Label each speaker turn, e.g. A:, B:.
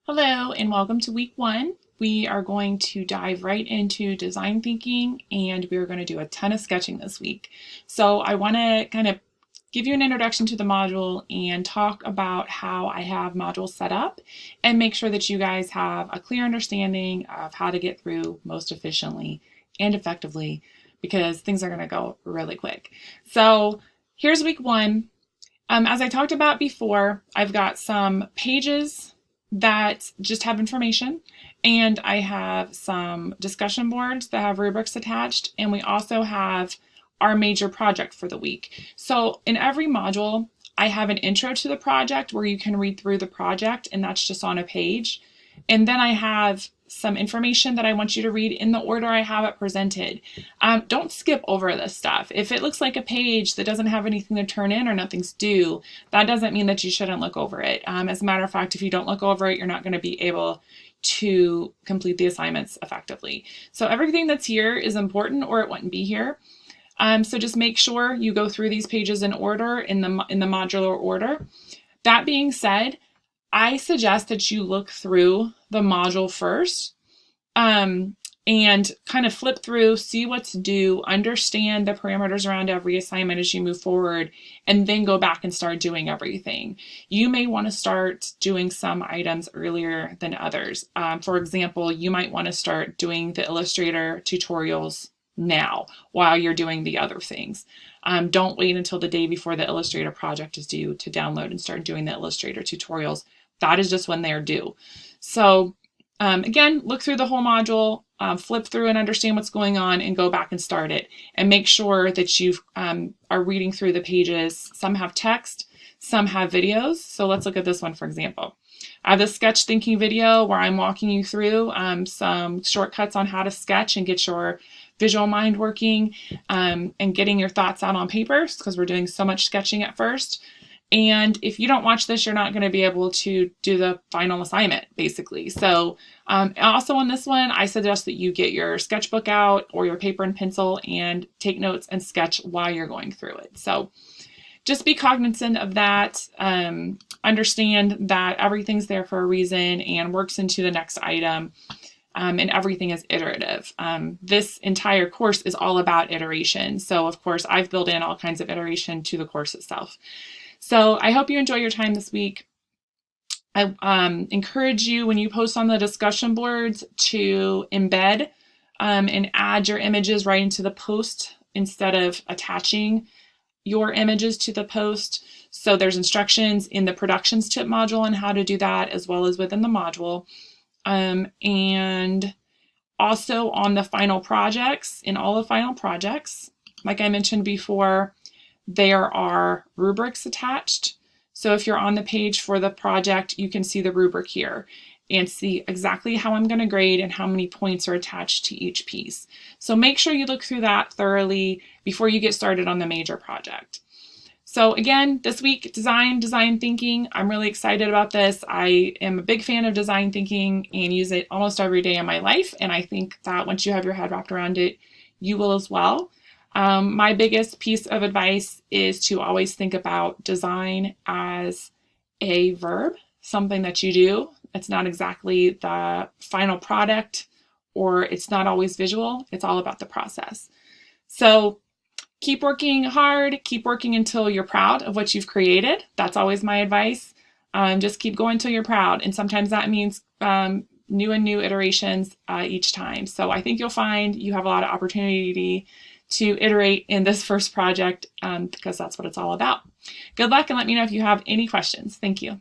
A: Hello and welcome to week one. We are going to dive right into design thinking and we're going to do a ton of sketching this week. So I want to kind of give you an introduction to the module and talk about how I have modules set up and make sure that you guys have a clear understanding of how to get through most efficiently and effectively because things are going to go really quick. So here's week one. As I talked about before, I've got some pages that just have information, and I have some discussion boards that have rubrics attached, and we also have our major project for the week. So in every module, I have an intro to the project where you can read through the project, and that's just on a page. And then I have some information that I want you to read in the order I have it presented. Don't skip over this stuff. If it looks like a page that doesn't have anything to turn in or nothing's due, that doesn't mean that you shouldn't look over it. As a matter of fact, if you don't look over it, you're not going to be able to complete the assignments effectively. So everything that's here is important or it wouldn't be here. So just make sure you go through these pages in order, in the modular order. That being said, I suggest that you look through the module first and kind of flip through, see what's due, understand the parameters around every assignment as you move forward, and then go back and start doing everything. You may want to start doing some items earlier than others. For example, you might want to start doing the Illustrator tutorials now while you're doing the other things. Don't wait until the day before the Illustrator project is due to download and start doing the Illustrator tutorials. That is just when they're due. So again, look through the whole module, flip through and understand what's going on and go back and start it. And make sure that you are reading through the pages. Some have text, some have videos. So let's look at this one, for example. I have this sketch thinking video where I'm walking you through some shortcuts on how to sketch and get your visual mind working and getting your thoughts out on paper because we're doing so much sketching at first. And if you don't watch this, you're not going to be able to do the final assignment, basically. So also on this one, I suggest that you get your sketchbook out or your paper and pencil and take notes and sketch while you're going through it. So just be cognizant of that. Understand that everything's there for a reason and works into the next item. And everything is iterative. This entire course is all about iteration. So of course, I've built in all kinds of iteration to the course itself. So I hope you enjoy your time this week. I encourage you when you post on the discussion boards to embed and add your images right into the post instead of attaching your images to the post. So there's instructions in the productions tip module on how to do that as well as within the module. And also on the final projects, in all the final projects, like I mentioned before, there are rubrics attached. So if you're on the page for the project, you can see the rubric here and see exactly how I'm going to grade and how many points are attached to each piece. So make sure you look through that thoroughly before you get started on the major project. So again, this week, design thinking. I'm really excited about this. I am a big fan of design thinking and use it almost every day in my life. And I think that once you have your head wrapped around it, you will as well. My biggest piece of advice is to always think about design as a verb, something that you do. It's not exactly the final product or it's not always visual. It's all about the process. So keep working hard, keep working until you're proud of what you've created. That's always my advice. Just keep going until you're proud. And sometimes that means new and new iterations each time. So I think you'll find you have a lot of opportunity to iterate in this first project because that's what it's all about. Good luck and let me know if you have any questions. Thank you.